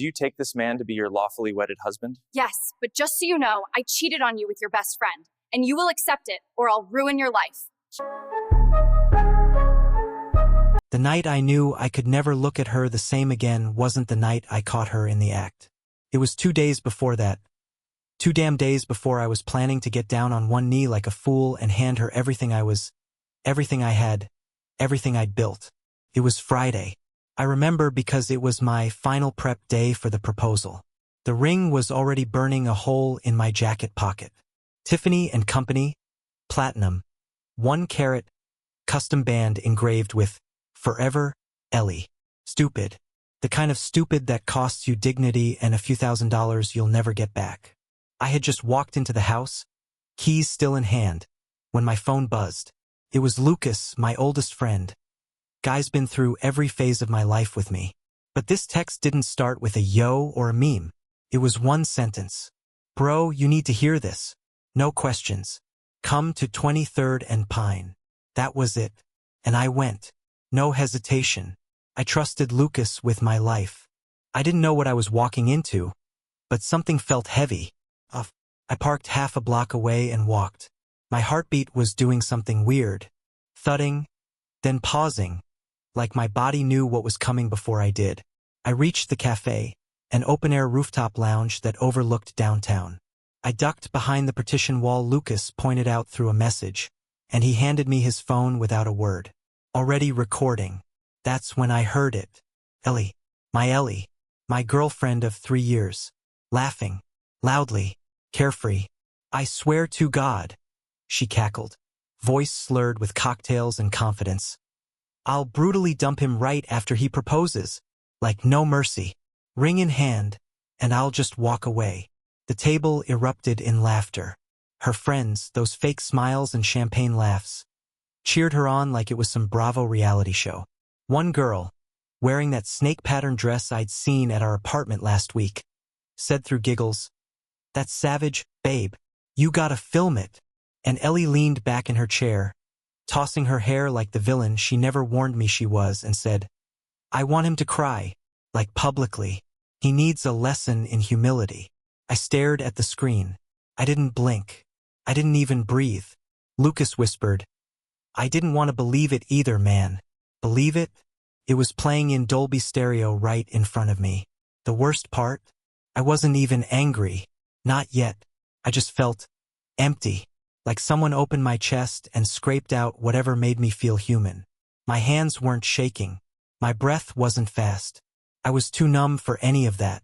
Do you take this man to be your lawfully wedded husband? Yes, but just so you know, I cheated on you with your best friend, and you will accept it, or I'll ruin your life. The night I knew I could never look at her the same again wasn't the night I caught her in the act. It was 2 days before that. 2 damn days before I was planning to get down on one knee like a fool and hand her everything everything I had, everything I'd built. It was Friday. I remember because it was my final prep day for the proposal. The ring was already burning a hole in my jacket pocket. Tiffany & Company, platinum, 1 carat, custom band engraved with Forever, Ellie. Stupid. The kind of stupid that costs you dignity and a few $1,000s you'll never get back. I had just walked into the house, keys still in hand, when my phone buzzed. It was Lucas, my oldest friend. Guy's been through every phase of my life with me. But this text didn't start with a yo or a meme. It was 1 sentence. Bro, you need to hear this. No questions. Come to 23rd and Pine. That was it. And I went. No hesitation. I trusted Lucas with my life. I didn't know what I was walking into, but something felt heavy. I parked half a block away and walked. My heartbeat was doing something weird. Thudding, then pausing, like my body knew what was coming before I did. I reached the cafe, an open-air rooftop lounge that overlooked downtown. I ducked behind the partition wall Lucas pointed out through a message, and he handed me his phone without a word. Already recording. That's when I heard it. Ellie, my girlfriend of 3 years, laughing, loudly, carefree. I swear to God, she cackled, voice slurred with cocktails and confidence. I'll brutally dump him right after he proposes, like no mercy, ring in hand, and I'll just walk away. The table erupted in laughter. Her friends, those fake smiles and champagne laughs, cheered her on like it was some Bravo reality show. One girl, wearing that snake-pattern dress I'd seen at our apartment last week, said through giggles, "That's savage, babe. You gotta film it." And Ellie leaned back in her chair, tossing her hair like the villain she never warned me she was, and said, "I want him to cry, like publicly. He needs a lesson in humility." I stared at the screen. I didn't blink. I didn't even breathe. Lucas whispered, "I didn't want to believe it either, man." Believe it? It was playing in Dolby Stereo right in front of me. The worst part? I wasn't even angry. Not yet. I just felt empty, like someone opened my chest and scraped out whatever made me feel human. My hands weren't shaking. My breath wasn't fast. I was too numb for any of that.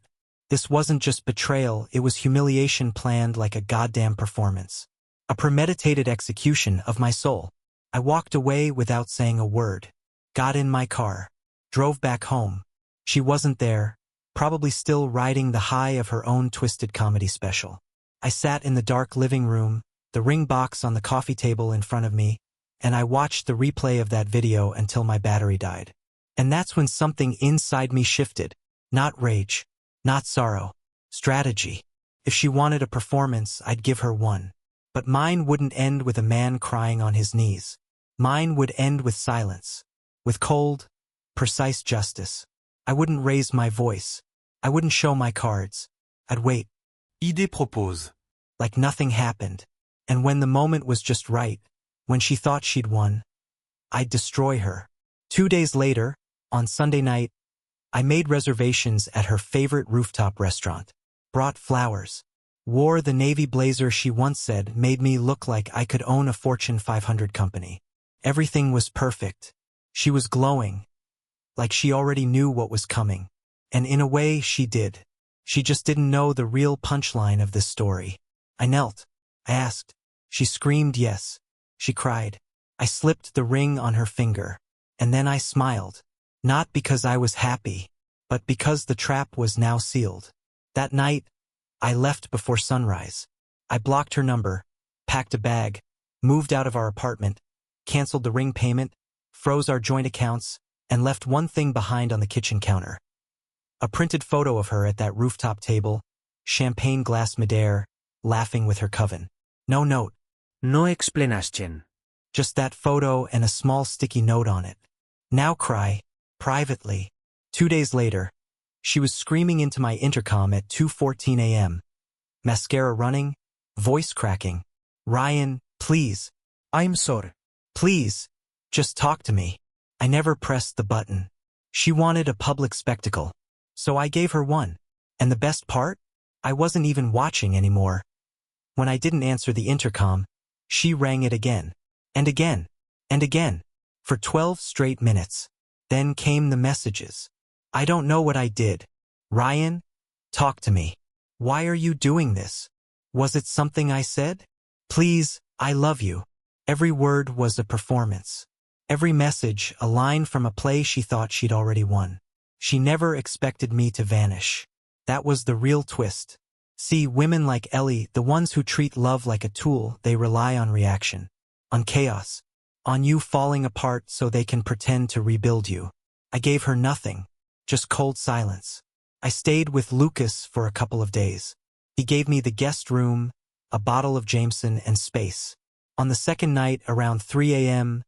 This wasn't just betrayal, it was humiliation planned like a goddamn performance. A premeditated execution of my soul. I walked away without saying a word. Got in my car. Drove back home. She wasn't there, probably still riding the high of her own twisted comedy special. I sat in the dark living room, the ring box on the coffee table in front of me, and I watched the replay of that video until my battery died. And that's when something inside me shifted. Not rage. Not sorrow. Strategy. If she wanted a performance, I'd give her one. But mine wouldn't end with a man crying on his knees. Mine would end with silence. With cold, precise justice. I wouldn't raise my voice. I wouldn't show my cards. I'd wait. Idée propose. Like nothing happened. And when the moment was just right, when she thought she'd won, I'd destroy her. 2 days later, on Sunday night, I made reservations at her favorite rooftop restaurant. Brought flowers. Wore the navy blazer she once said made me look like I could own a Fortune 500 company. Everything was perfect. She was glowing, like she already knew what was coming. And in a way, she did. She just didn't know the real punchline of this story. I knelt. I asked. She screamed yes. She cried. I slipped the ring on her finger. And then I smiled. Not because I was happy, but because the trap was now sealed. That night, I left before sunrise. I blocked her number, packed a bag, moved out of our apartment, canceled the ring payment, froze our joint accounts, and left one thing behind on the kitchen counter. A printed photo of her at that rooftop table, champagne glass Madeira, laughing with her coven. No note. No explanation. Just that photo and a small sticky note on it. Now cry, privately. 2 days later, She was screaming into my intercom at 2:14 a.m. Mascara running, voice cracking. Ryan, please. I'm sorry. Please. Just talk to me. I never pressed the button. She wanted a public spectacle. So I gave her one. And the best part? I wasn't even watching anymore. When I didn't answer the intercom, she rang it again. And again. And again. For 12 straight minutes. Then came the messages. I don't know what I did. Ryan, talk to me. Why are you doing this? Was it something I said? Please, I love you. Every word was a performance. Every message, a line from a play she thought she'd already won. She never expected me to vanish. That was the real twist. See, women like Ellie, the ones who treat love like a tool, they rely on reaction. On chaos. On you falling apart so they can pretend to rebuild you. I gave her nothing. Just cold silence. I stayed with Lucas for a couple of days. He gave me the guest room, a bottle of Jameson, and space. On the second night, around 3 a.m.,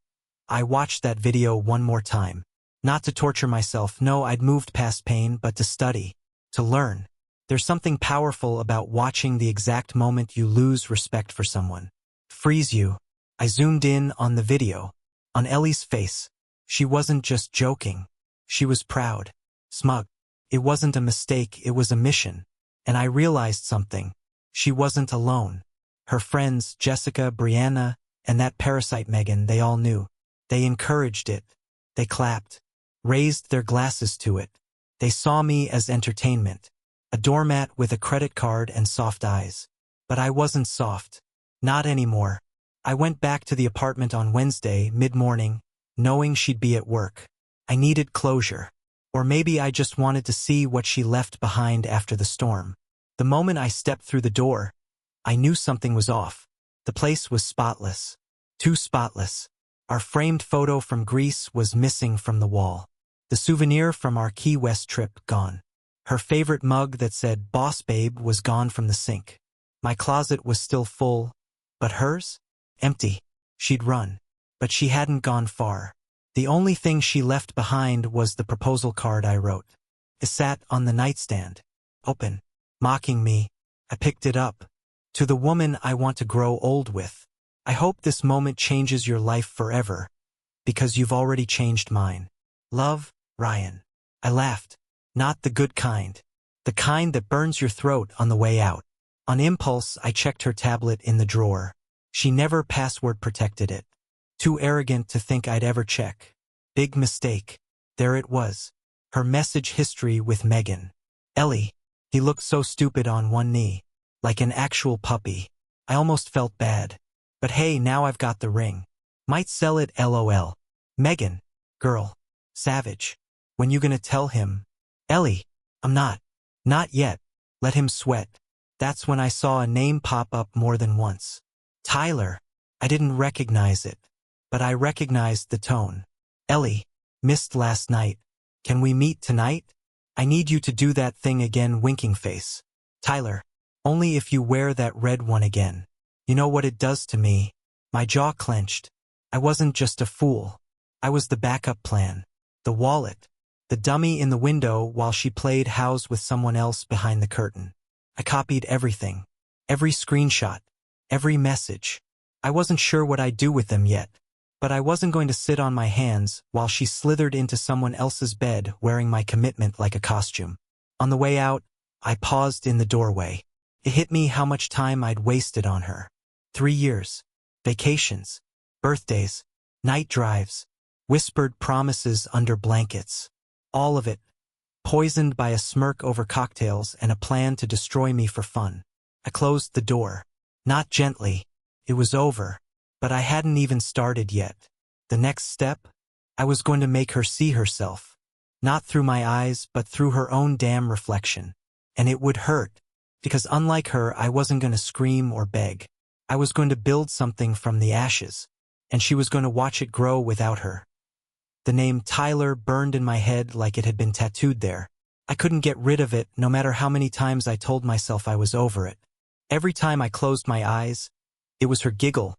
I watched that video one more time. Not to torture myself, no, I'd moved past pain, but to study, to learn. There's something powerful about watching the exact moment you lose respect for someone. Freeze you. I zoomed in on the video. On Ellie's face. She wasn't just joking. She was proud. Smug. It wasn't a mistake, it was a mission. And I realized something. She wasn't alone. Her friends, Jessica, Brianna, and that parasite Megan, they all knew. They encouraged it. They clapped. Raised their glasses to it. They saw me as entertainment. A doormat with a credit card and soft eyes. But I wasn't soft. Not anymore. I went back to the apartment on Wednesday, mid-morning, knowing she'd be at work. I needed closure. Or maybe I just wanted to see what she left behind after the storm. The moment I stepped through the door, I knew something was off. The place was spotless. Too spotless. Our framed photo from Greece was missing from the wall. The souvenir from our Key West trip gone. Her favorite mug that said "Boss Babe" was gone from the sink. My closet was still full, but hers? Empty. She'd run. But she hadn't gone far. The only thing she left behind was the proposal card I wrote. It sat on the nightstand. Open. Mocking me. I picked it up. To the woman I want to grow old with. I hope this moment changes your life forever. Because you've already changed mine. Love, Ryan. I laughed. Not the good kind. The kind that burns your throat on the way out. On impulse, I checked her tablet in the drawer. She never password protected it. Too arrogant to think I'd ever check. Big mistake. There it was. Her message history with Megan. Ellie. He looked so stupid on one knee. Like an actual puppy. I almost felt bad. But hey, now I've got the ring. Might sell it, LOL. Megan. Girl. Savage. When you gonna tell him? Ellie. I'm not. Not yet. Let him sweat. That's when I saw a name pop up more than once. Tyler. I didn't recognize it. But I recognized the tone. Ellie. Missed last night. Can we meet tonight? I need you to do that thing again, winking face. Tyler. Only if you wear that red one again. You know what it does to me? My jaw clenched. I wasn't just a fool. I was the backup plan. The wallet. The dummy in the window while she played house with someone else behind the curtain. I copied everything. Every screenshot. Every message. I wasn't sure what I'd do with them yet. But I wasn't going to sit on my hands while she slithered into someone else's bed wearing my commitment like a costume. On the way out, I paused in the doorway. It hit me how much time I'd wasted on her. 3 years. Vacations. Birthdays. Night drives. Whispered promises under blankets. All of it. Poisoned by a smirk over cocktails and a plan to destroy me for fun. I closed the door. Not gently. It was over. But I hadn't even started yet. The next step? I was going to make her see herself. Not through my eyes, but through her own damn reflection. And it would hurt. Because unlike her, I wasn't going to scream or beg. I was going to build something from the ashes. And she was going to watch it grow without her. The name Tyler burned in my head like it had been tattooed there. I couldn't get rid of it, no matter how many times I told myself I was over it. Every time I closed my eyes, it was her giggle,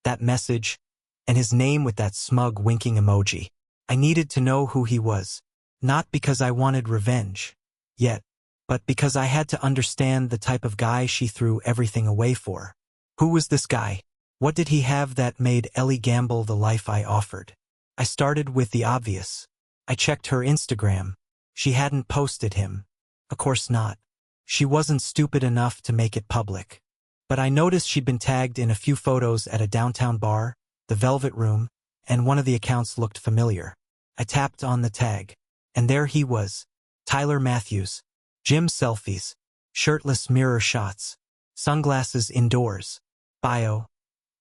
that message, and his name with that smug winking emoji. I needed to know who he was. Not because I wanted revenge, yet, but because I had to understand the type of guy she threw everything away for. Who was this guy? What did he have that made Ellie gamble the life I offered? I started with the obvious. I checked her Instagram. She hadn't posted him. Of course not. She wasn't stupid enough to make it public. But I noticed she'd been tagged in a few photos at a downtown bar, the Velvet Room, and one of the accounts looked familiar. I tapped on the tag, and there he was, Tyler Matthews. Gym selfies, shirtless mirror shots, sunglasses indoors. Bio.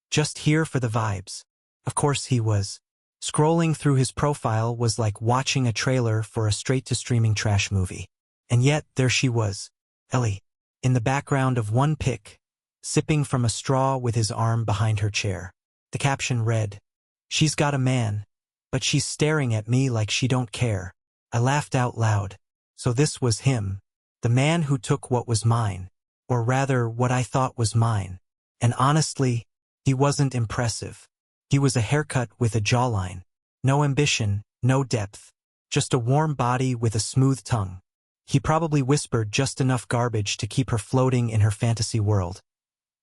Just here for the vibes. Of course he was. Scrolling through his profile was like watching a trailer for a straight-to-streaming trash movie. And yet, there she was, Ellie, in the background of one pic, sipping from a straw with his arm behind her chair. The caption read, "She's got a man, but she's staring at me like she don't care." I laughed out loud. So this was him, the man who took what was mine, or rather what I thought was mine. And honestly, he wasn't impressive. He was a haircut with a jawline. No ambition, no depth. Just a warm body with a smooth tongue. He probably whispered just enough garbage to keep her floating in her fantasy world,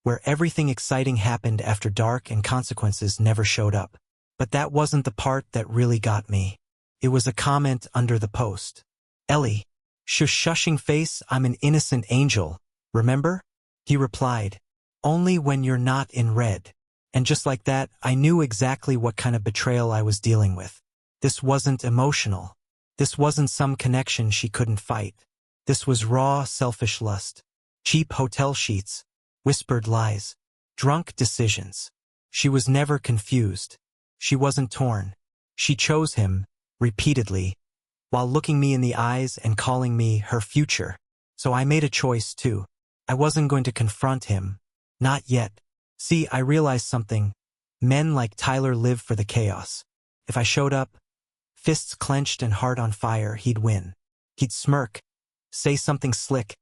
where everything exciting happened after dark and consequences never showed up. But that wasn't the part that really got me. It was a comment under the post. "Ellie, shushing face, I'm an innocent angel, remember?" He replied, "Only when you're not in red." And just like that, I knew exactly what kind of betrayal I was dealing with. This wasn't emotional. This wasn't some connection she couldn't fight. This was raw, selfish lust. Cheap hotel sheets, whispered lies, drunk decisions. She was never confused. She wasn't torn. She chose him, repeatedly, while looking me in the eyes and calling me her future. So I made a choice too. I wasn't going to confront him. Not yet. See, I realized something. Men like Tyler live for the chaos. If I showed up, fists clenched and heart on fire, he'd win. He'd smirk, say something slick,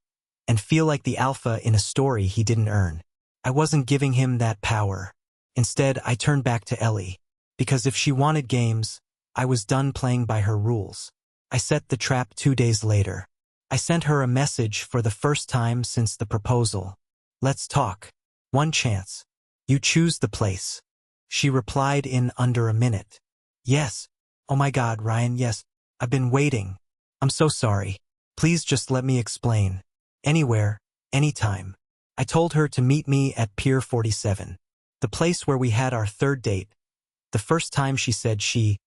and feel like the alpha in a story he didn't earn. I wasn't giving him that power. Instead, I turned back to Ellie. Because if she wanted games, I was done playing by her rules. I set the trap 2 days later. I sent her a message for the first time since the proposal. "Let's talk. One chance. You choose the place." She replied in under a minute. "Yes. Oh my God, Ryan, yes. I've been waiting. I'm so sorry. Please just let me explain. Anywhere, anytime." I told her to meet me at Pier 47, the place where we had our third date. The first time she said she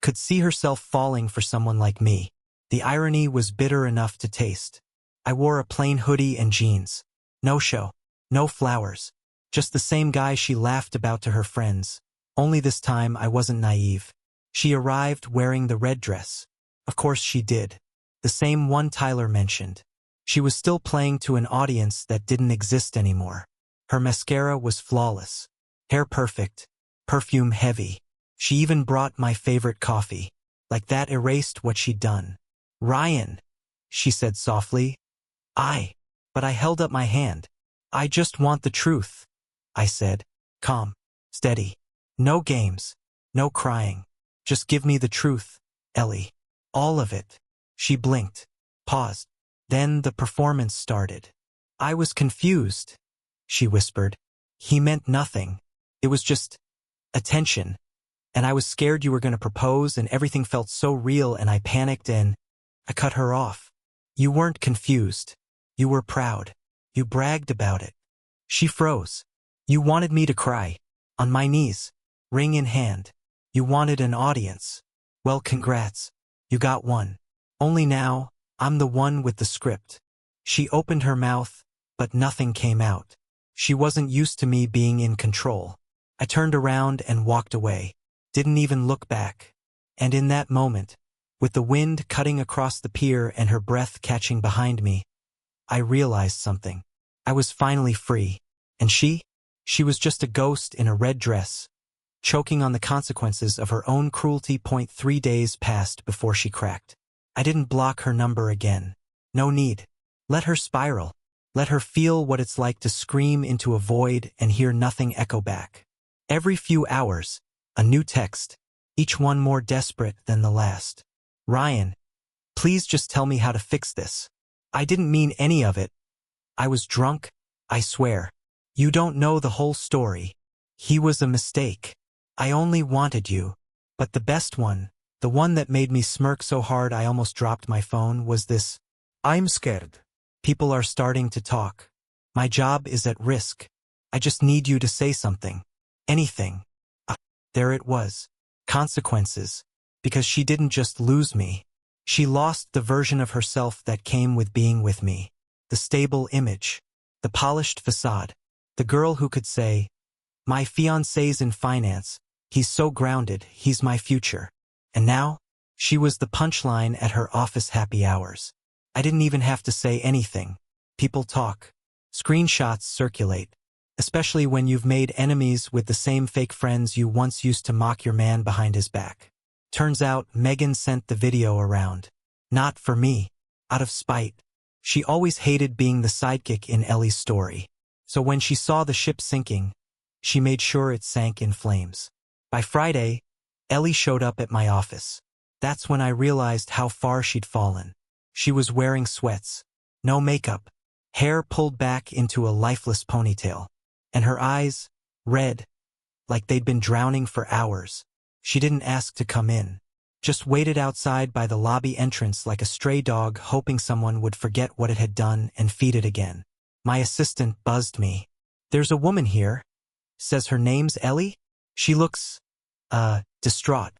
could see herself falling for someone like me. The irony was bitter enough to taste. I wore a plain hoodie and jeans. No show. No flowers. Just the same guy she laughed about to her friends. Only this time I wasn't naive. She arrived wearing the red dress. Of course she did. The same one Tyler mentioned. She was still playing to an audience that didn't exist anymore. Her mascara was flawless. Hair perfect. Perfume heavy. She even brought my favorite coffee. Like that erased what she'd done. "Ryan," she said softly. But I held up my hand. "I just want the truth," I said. Calm. Steady. No games. No crying. "Just give me the truth, Ellie. All of it." She blinked. Paused. Then the performance started. "I was confused," she whispered. "He meant nothing. It was just attention. And I was scared you were going to propose and everything felt so real and I panicked and I cut her off. You weren't confused. You were proud. You bragged about it." She froze. "You wanted me to cry. On my knees. Ring in hand. You wanted an audience. Well, congrats. You got one. Only now, I'm the one with the script." She opened her mouth, but nothing came out. She wasn't used to me being in control. I turned around and walked away. Didn't even look back. And in that moment, with the wind cutting across the pier and her breath catching behind me, I realized something. I was finally free. And she was just a ghost in a red dress, choking on the consequences of her own cruelty. 3 days passed before she cracked. I didn't block her number again. No need. Let her spiral. Let her feel what it's like to scream into a void and hear nothing echo back. Every few hours, a new text, each one more desperate than the last. "Ryan, please just tell me how to fix this. I didn't mean any of it. I was drunk, I swear. You don't know the whole story. He was a mistake. I only wanted you. But the best one, the one that made me smirk so hard I almost dropped my phone, was this. I'm scared. People are starting to talk. My job is at risk. I just need you to say something. Anything. There it was. Consequences. Because she didn't just lose me. She lost the version of herself that came with being with me. The stable image. The polished facade. The girl who could say, my fiancé's in finance. He's so grounded, he's my future. And now, she was the punchline at her office happy hours. I didn't even have to say anything. People talk. Screenshots circulate. Especially when you've made enemies with the same fake friends you once used to mock your man behind his back. Turns out Megan sent the video around. Not for me. Out of spite. She always hated being the sidekick in Ellie's story. So when she saw the ship sinking, she made sure it sank in flames. By Friday, Ellie showed up at my office. That's when I realized how far she'd fallen. She was wearing sweats. No makeup. Hair pulled back into a lifeless ponytail. And her eyes, red, like they'd been drowning for hours. She didn't ask to come in. Just waited outside by the lobby entrance like a stray dog, hoping someone would forget what it had done and feed it again. My assistant buzzed me. There's a woman here. Says her name's Ellie? She looks, distraught.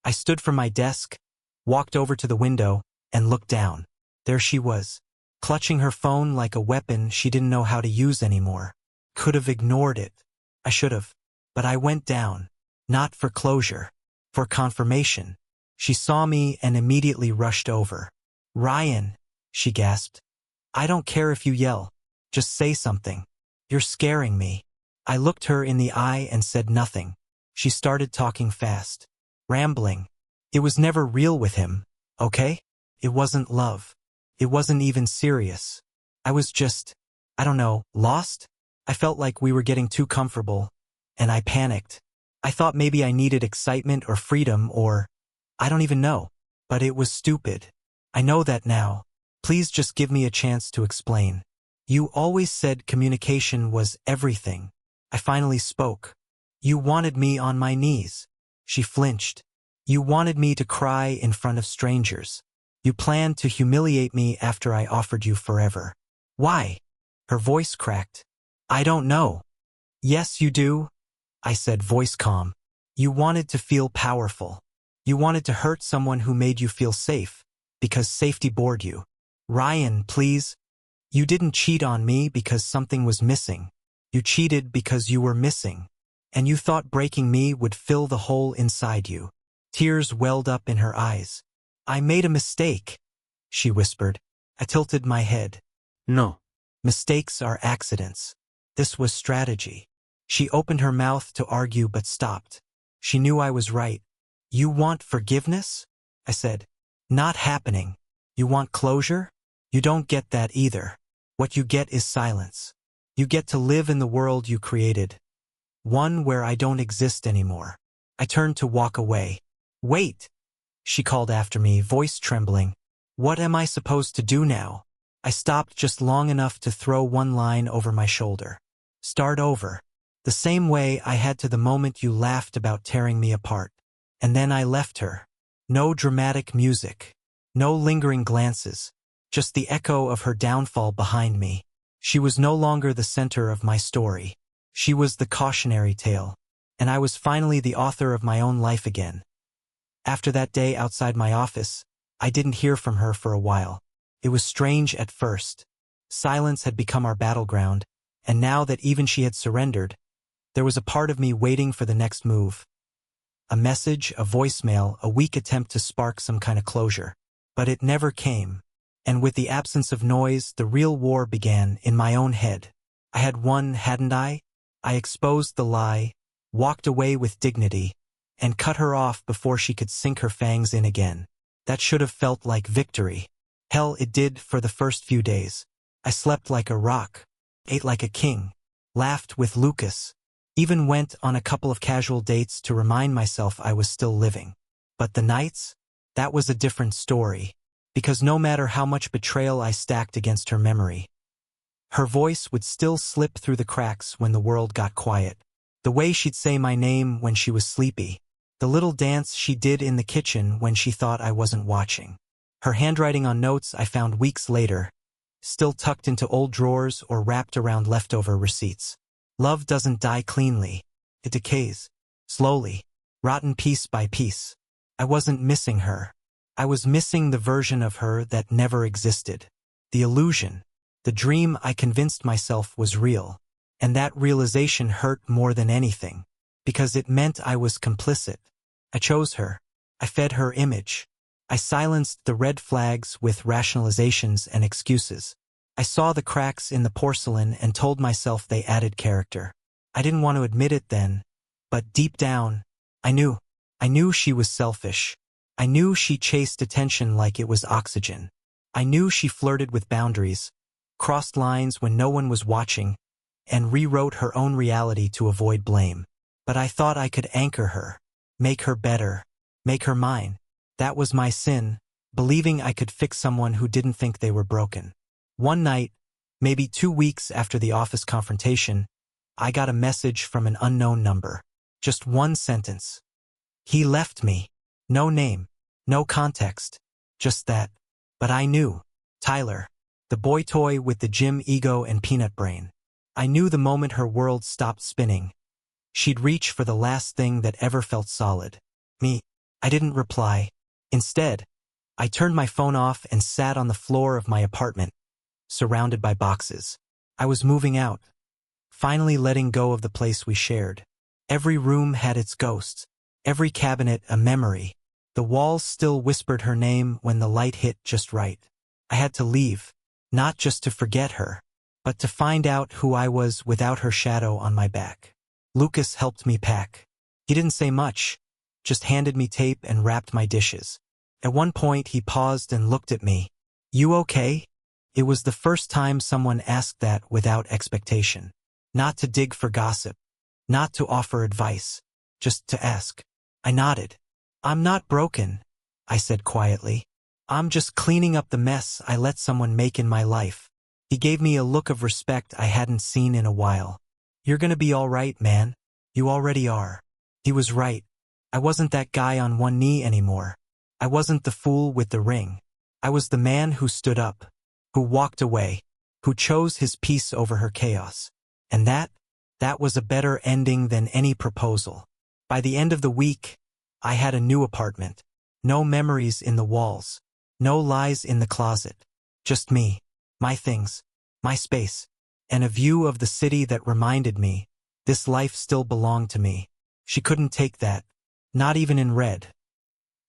I stood from my desk, walked over to the window, and looked down. There she was, clutching her phone like a weapon she didn't know how to use anymore. Could have ignored it. I should have. But I went down. Not for closure. For confirmation. She saw me and immediately rushed over. Ryan, she gasped. I don't care if you yell. Just say something. You're scaring me. I looked her in the eye and said nothing. She started talking fast. Rambling. It was never real with him, okay? It wasn't love. It wasn't even serious. I was just, I don't know, lost? I felt like we were getting too comfortable, and I panicked. I thought maybe I needed excitement or freedom or, I don't even know. But it was stupid. I know that now. Please just give me a chance to explain. You always said communication was everything. I finally spoke. You wanted me on my knees. She flinched. You wanted me to cry in front of strangers. You planned to humiliate me after I offered you forever. Why? Her voice cracked. I don't know. Yes, you do, I said, voice calm. You wanted to feel powerful. You wanted to hurt someone who made you feel safe, because safety bored you. Ryan, please. You didn't cheat on me because something was missing. You cheated because you were missing. And you thought breaking me would fill the hole inside you. Tears welled up in her eyes. I made a mistake, she whispered. I tilted my head. No. Mistakes are accidents. This was strategy. She opened her mouth to argue but stopped. She knew I was right. You want forgiveness? I said. Not happening. You want closure? You don't get that either. What you get is silence. You get to live in the world you created. One where I don't exist anymore. I turned to walk away. Wait, she called after me, voice trembling. What am I supposed to do now? I stopped just long enough to throw one line over my shoulder. Start over. The same way I had to the moment you laughed about tearing me apart. And then I left her. No dramatic music. No lingering glances. Just the echo of her downfall behind me. She was no longer the center of my story. She was the cautionary tale. And I was finally the author of my own life again. After that day outside my office, I didn't hear from her for a while. It was strange at first. Silence had become our battleground, and now that even she had surrendered, there was a part of me waiting for the next move. A message, a voicemail, a weak attempt to spark some kind of closure. But it never came. And with the absence of noise, the real war began in my own head. I had won, hadn't I? I exposed the lie, walked away with dignity, and cut her off before she could sink her fangs in again. That should have felt like victory. Hell, it did for the first few days. I slept like a rock, ate like a king, laughed with Lucas, even went on a couple of casual dates to remind myself I was still living. But the nights? That was a different story. because no matter how much betrayal I stacked against her memory, her voice would still slip through the cracks when the world got quiet. The way she'd say my name when she was sleepy. The little dance she did in the kitchen when she thought I wasn't watching. Her handwriting on notes I found weeks later, still tucked into old drawers or wrapped around leftover receipts. Love doesn't die cleanly. It decays. Slowly. Rotten piece by piece. I wasn't missing her. I was missing the version of her that never existed. The illusion. The dream I convinced myself was real. And that realization hurt more than anything, because it meant I was complicit. I chose her. I fed her image. I silenced the red flags with rationalizations and excuses. I saw the cracks in the porcelain and told myself they added character. I didn't want to admit it then, but deep down, I knew. I knew she was selfish. I knew she chased attention like it was oxygen. I knew she flirted with boundaries, crossed lines when no one was watching, and rewrote her own reality to avoid blame. But I thought I could anchor her, make her better, make her mine. That was my sin, believing I could fix someone who didn't think they were broken. One night, maybe 2 weeks after the office confrontation, I got a message from an unknown number. Just one sentence. He left me. No name, no context, just that. But I knew. Tyler, the boy toy with the gym ego and peanut brain. I knew the moment her world stopped spinning, she'd reach for the last thing that ever felt solid. Me. I didn't reply. Instead, I turned my phone off and sat on the floor of my apartment, surrounded by boxes. I was moving out, finally letting go of the place we shared. Every room had its ghosts, every cabinet a memory. The walls still whispered her name when the light hit just right. I had to leave, not just to forget her, but to find out who I was without her shadow on my back. Lucas helped me pack. He didn't say much, just handed me tape and wrapped my dishes. At one point he paused and looked at me. You okay? It was the first time someone asked that without expectation. Not to dig for gossip, not to offer advice, just to ask. I nodded. I'm not broken, I said quietly. I'm just cleaning up the mess I let someone make in my life. He gave me a look of respect I hadn't seen in a while. You're gonna be all right, man. You already are. He was right. I wasn't that guy on one knee anymore. I wasn't the fool with the ring. I was the man who stood up, who walked away, who chose his peace over her chaos. And that was a better ending than any proposal. By the end of the week, I had a new apartment. No memories in the walls. No lies in the closet. Just me. My things, my space, and a view of the city that reminded me, this life still belonged to me. She couldn't take that, not even in red.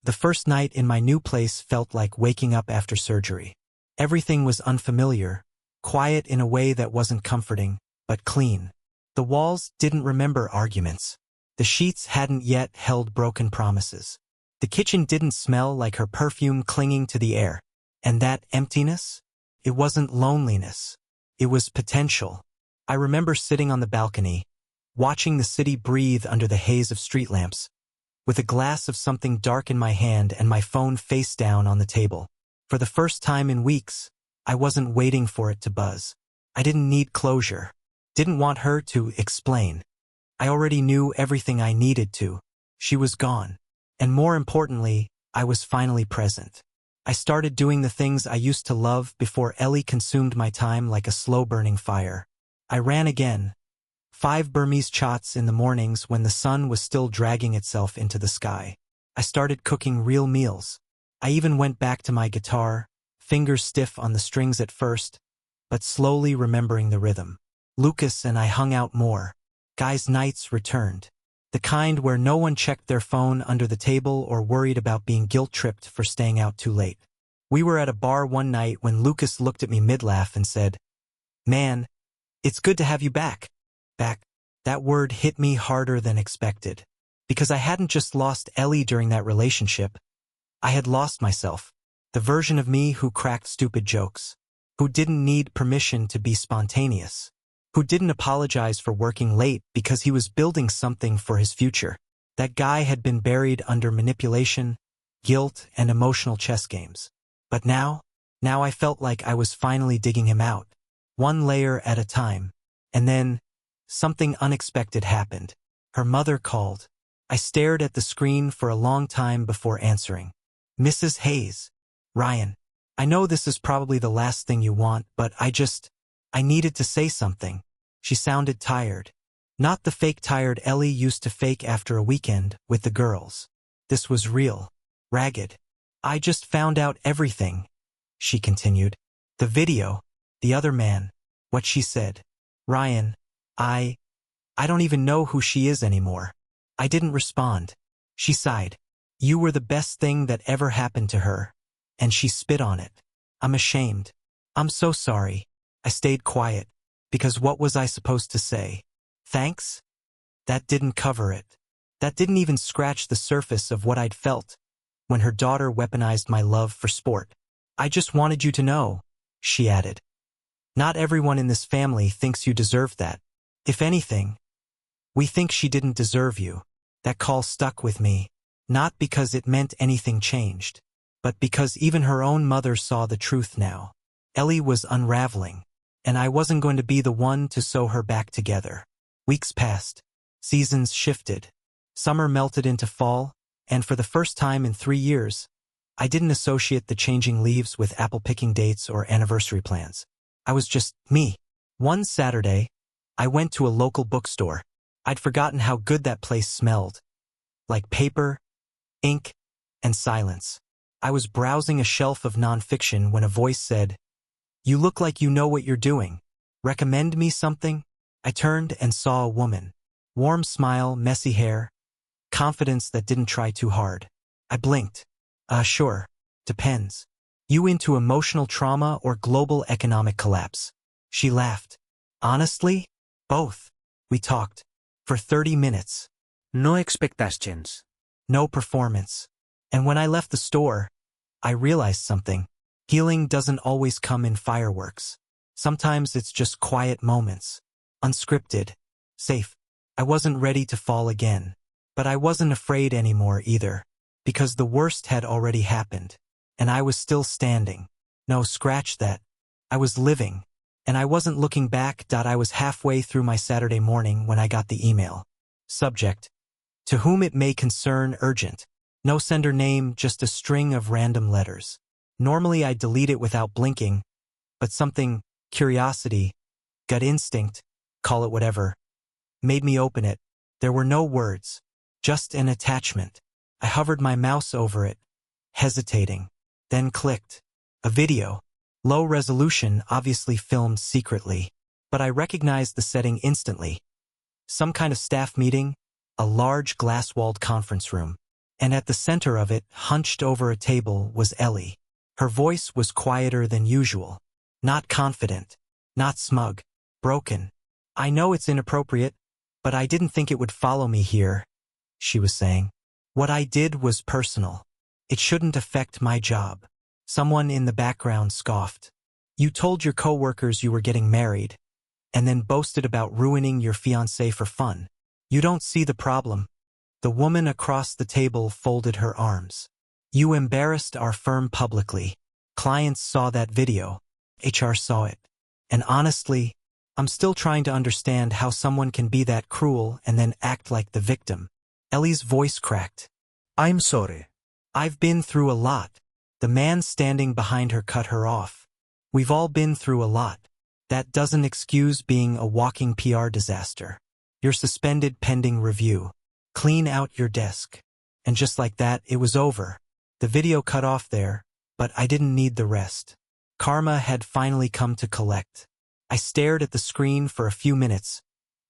The first night in my new place felt like waking up after surgery. Everything was unfamiliar, quiet in a way that wasn't comforting, but clean. The walls didn't remember arguments. The sheets hadn't yet held broken promises. The kitchen didn't smell like her perfume clinging to the air. And that emptiness? It wasn't loneliness. It was potential. I remember sitting on the balcony, watching the city breathe under the haze of street lamps, with a glass of something dark in my hand and my phone face down on the table. For the first time in weeks, I wasn't waiting for it to buzz. I didn't need closure. Didn't want her to explain. I already knew everything I needed to. She was gone. And more importantly, I was finally present. I started doing the things I used to love before Ellie consumed my time like a slow-burning fire. I ran again. 5 Burmese chots in the mornings when the sun was still dragging itself into the sky. I started cooking real meals. I even went back to my guitar, fingers stiff on the strings at first, but slowly remembering the rhythm. Lucas and I hung out more. Guys' nights returned. The kind where no one checked their phone under the table or worried about being guilt-tripped for staying out too late. We were at a bar one night when Lucas looked at me mid-laugh and said, "Man, it's good to have you back." Back. That word hit me harder than expected. Because I hadn't just lost Ellie during that relationship. I had lost myself. The version of me who cracked stupid jokes. Who didn't need permission to be spontaneous. Who didn't apologize for working late because he was building something for his future. That guy had been buried under manipulation, guilt, and emotional chess games. But now I felt like I was finally digging him out, one layer at a time. And then, something unexpected happened. Her mother called. I stared at the screen for a long time before answering. Mrs. Hayes. Ryan. I know this is probably the last thing you want, but I needed to say something. She sounded tired. Not the fake tired Ellie used to fake after a weekend with the girls. This was real. Ragged. I just found out everything, she continued. The video, the other man, what she said. Ryan, I don't even know who she is anymore. I didn't respond. She sighed. You were the best thing that ever happened to her. And she spit on it. I'm ashamed. I'm so sorry. I stayed quiet. Because what was I supposed to say? Thanks? That didn't cover it. That didn't even scratch the surface of what I'd felt when her daughter weaponized my love for sport. I just wanted you to know, she added. Not everyone in this family thinks you deserve that. If anything, we think she didn't deserve you. That call stuck with me, not because it meant anything changed, but because even her own mother saw the truth now. Ellie was unraveling, and I wasn't going to be the one to sew her back together. Weeks passed. Seasons shifted. Summer melted into fall, and for the first time in 3 years, I didn't associate the changing leaves with apple-picking dates or anniversary plans. I was just me. One Saturday, I went to a local bookstore. I'd forgotten how good that place smelled. Like paper, ink, and silence. I was browsing a shelf of nonfiction when a voice said, "You look like you know what you're doing. Recommend me something?" I turned and saw a woman. Warm smile, messy hair, confidence that didn't try too hard. I blinked. Sure. Depends. You into emotional trauma or global economic collapse? She laughed. Honestly? Both. We talked. For 30 minutes. No expectations. No performance. And when I left the store, I realized something. Healing doesn't always come in fireworks. Sometimes it's just quiet moments. Unscripted. Safe. I wasn't ready to fall again. But I wasn't afraid anymore either. Because the worst had already happened. And I was still standing. No, scratch that. I was living. And I wasn't looking back. I was halfway through my Saturday morning when I got the email. Subject. To whom it may concern, urgent. No sender name, just a string of random letters. Normally I'd delete it without blinking, but something, curiosity, gut instinct, call it whatever, made me open it. There were no words, just an attachment. I hovered my mouse over it, hesitating, then clicked. A video. Low resolution, obviously filmed secretly, but I recognized the setting instantly. Some kind of staff meeting, a large glass-walled conference room. And at the center of it, hunched over a table, was Ellie. Her voice was quieter than usual. Not confident. Not smug. Broken. I know it's inappropriate, but I didn't think it would follow me here, she was saying. What I did was personal. It shouldn't affect my job. Someone in the background scoffed. You told your coworkers you were getting married, and then boasted about ruining your fiancé for fun. You don't see the problem. The woman across the table folded her arms. You embarrassed our firm publicly. Clients saw that video. HR saw it. And honestly, I'm still trying to understand how someone can be that cruel and then act like the victim. Ellie's voice cracked. I'm sorry. I've been through a lot. The man standing behind her cut her off. We've all been through a lot. That doesn't excuse being a walking PR disaster. You're suspended pending review. Clean out your desk. And just like that, it was over. The video cut off there, but I didn't need the rest. Karma had finally come to collect. I stared at the screen for a few minutes,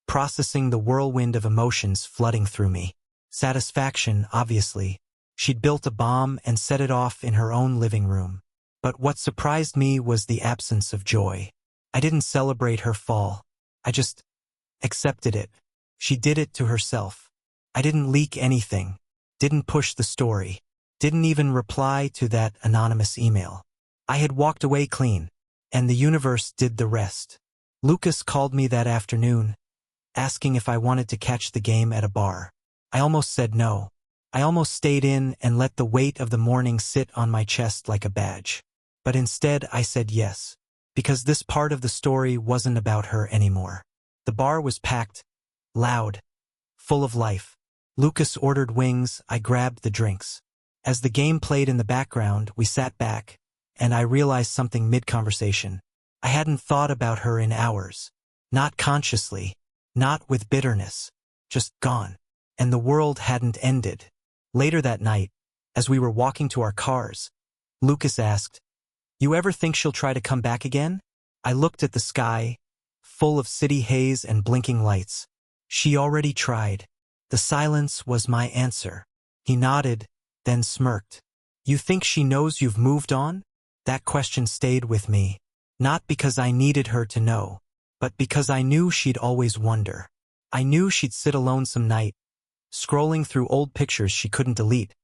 processing the whirlwind of emotions flooding through me. Satisfaction, obviously. She'd built a bomb and set it off in her own living room. But what surprised me was the absence of joy. I didn't celebrate her fall. I just accepted it. She did it to herself. I didn't leak anything, didn't push the story, didn't even reply to that anonymous email. I had walked away clean, and the universe did the rest. Lucas called me that afternoon, asking if I wanted to catch the game at a bar. I almost said no. I almost stayed in and let the weight of the morning sit on my chest like a badge. But instead I said yes, because this part of the story wasn't about her anymore. The bar was packed, loud, full of life. Lucas ordered wings, I grabbed the drinks. As the game played in the background, we sat back, and I realized something mid-conversation. I hadn't thought about her in hours. Not consciously, not with bitterness, just gone. And the world hadn't ended. Later that night, as we were walking to our cars, Lucas asked, "You ever think she'll try to come back again?" I looked at the sky, full of city haze and blinking lights. She already tried. The silence was my answer. He nodded, then smirked. "You think she knows you've moved on?" That question stayed with me, not because I needed her to know, but because I knew she'd always wonder. I knew she'd sit alone some night, scrolling through old pictures she couldn't delete,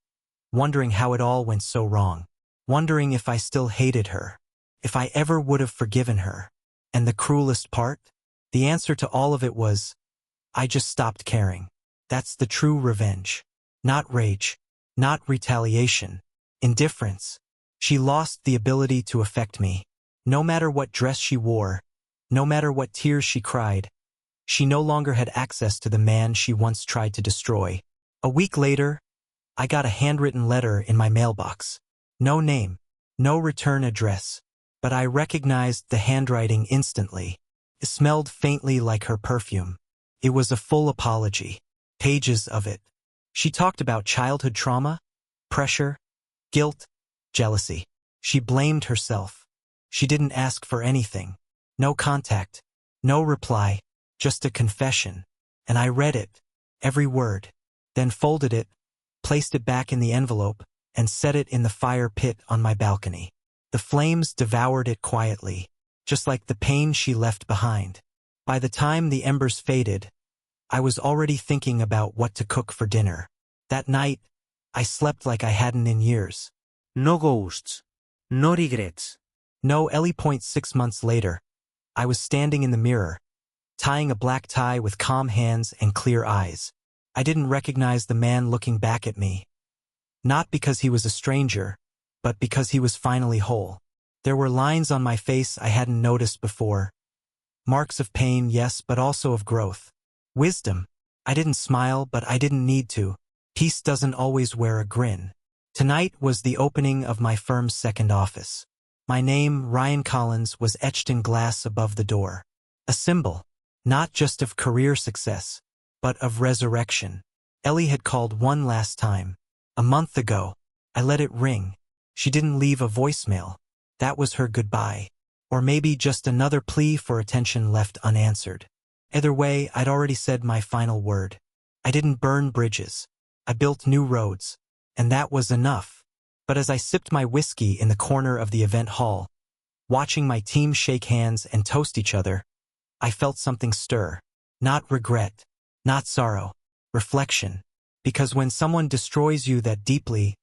wondering how it all went so wrong, wondering if I still hated her, if I ever would have forgiven her. And the cruelest part? The answer to all of it was, I just stopped caring. That's the true revenge. Not rage, not retaliation, indifference. She lost the ability to affect me. No matter what dress she wore, no matter what tears she cried, she no longer had access to the man she once tried to destroy. A week later, I got a handwritten letter in my mailbox. No name, no return address, but I recognized the handwriting instantly. It smelled faintly like her perfume. It was a full apology. Pages of it. She talked about childhood trauma, pressure, guilt, jealousy. She blamed herself. She didn't ask for anything. No contact, no reply, just a confession. And I read it, every word, then folded it, placed it back in the envelope, and set it in the fire pit on my balcony. The flames devoured it quietly, just like the pain she left behind. By the time the embers faded, I was already thinking about what to cook for dinner. That night, I slept like I hadn't in years. No ghosts. No regrets. No Ellie. 6 months later, I was standing in the mirror, tying a black tie with calm hands and clear eyes. I didn't recognize the man looking back at me. Not because he was a stranger, but because he was finally whole. There were lines on my face I hadn't noticed before. Marks of pain, yes, but also of growth. Wisdom. I didn't smile, but I didn't need to. Peace doesn't always wear a grin. Tonight was the opening of my firm's second office. My name, Ryan Collins, was etched in glass above the door. A symbol, not just of career success, but of resurrection. Ellie had called one last time. A month ago. I let it ring. She didn't leave a voicemail. That was her goodbye. Or maybe just another plea for attention left unanswered. Either way, I'd already said my final word. I didn't burn bridges. I built new roads. And that was enough. But as I sipped my whiskey in the corner of the event hall, watching my team shake hands and toast each other, I felt something stir. Not regret. Not sorrow. Reflection. Because when someone destroys you that deeply,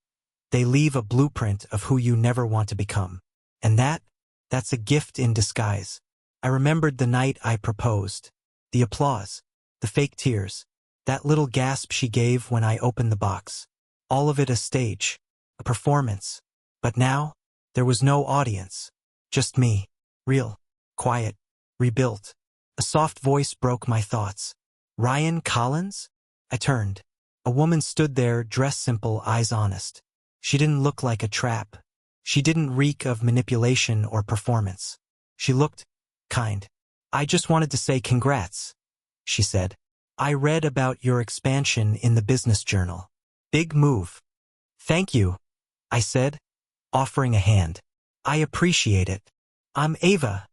they leave a blueprint of who you never want to become. And that's a gift in disguise. I remembered the night I proposed. The applause. The fake tears. That little gasp she gave when I opened the box. All of it a stage. A performance. But now, there was no audience. Just me. Real. Quiet. Rebuilt. A soft voice broke my thoughts. Ryan Collins? I turned. A woman stood there, dressed simple, eyes honest. She didn't look like a trap. She didn't reek of manipulation or performance. She looked kind. I just wanted to say congrats, she said. I read about your expansion in the business journal. Big move. Thank you, I said, offering a hand. I appreciate it. I'm Ava,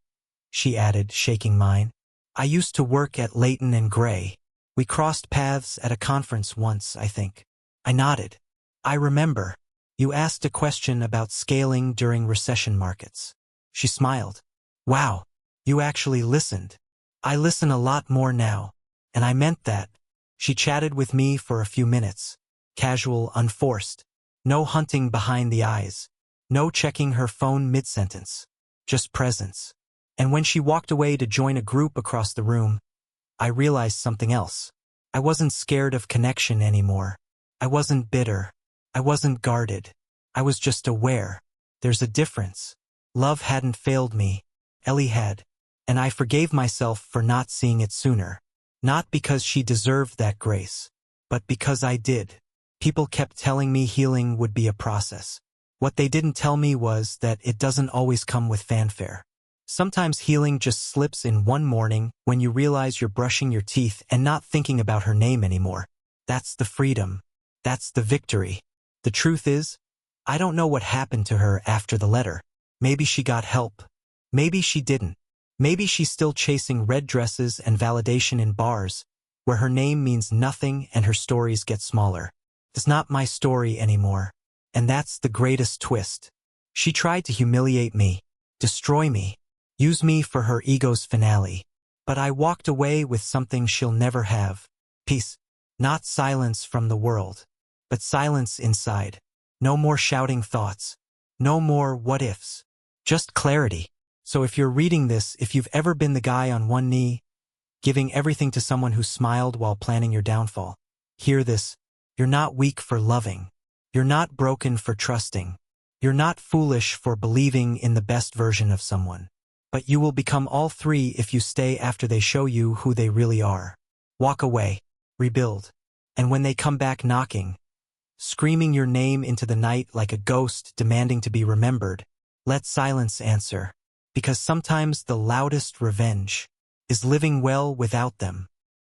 she added, shaking mine. I used to work at Leighton and Gray. We crossed paths at a conference once, I think. I nodded. I remember. You asked a question about scaling during recession markets. She smiled. Wow, you actually listened. I listen a lot more now. And I meant that. She chatted with me for a few minutes. Casual, unforced. No hunting behind the eyes. No checking her phone mid-sentence. Just presence. And when she walked away to join a group across the room, I realized something else. I wasn't scared of connection anymore. I wasn't bitter. I wasn't guarded. I was just aware. There's a difference. Love hadn't failed me. Ellie had. And I forgave myself for not seeing it sooner. Not because she deserved that grace, but because I did. People kept telling me healing would be a process. What they didn't tell me was that it doesn't always come with fanfare. Sometimes healing just slips in one morning when you realize you're brushing your teeth and not thinking about her name anymore. That's the freedom. That's the victory. The truth is, I don't know what happened to her after the letter. Maybe she got help. Maybe she didn't. Maybe she's still chasing red dresses and validation in bars, where her name means nothing and her stories get smaller. It's not my story anymore. And that's the greatest twist. She tried to humiliate me, destroy me, use me for her ego's finale. But I walked away with something she'll never have. Peace. Not silence from the world, but silence inside. No more shouting thoughts. No more what-ifs. Just clarity. So if you're reading this, if you've ever been the guy on one knee, giving everything to someone who smiled while planning your downfall, hear this. You're not weak for loving. You're not broken for trusting. You're not foolish for believing in the best version of someone. But you will become all three if you stay after they show you who they really are. Walk away. Rebuild. And when they come back knocking, screaming your name into the night like a ghost demanding to be remembered, let silence answer. Because sometimes the loudest revenge is living well without them.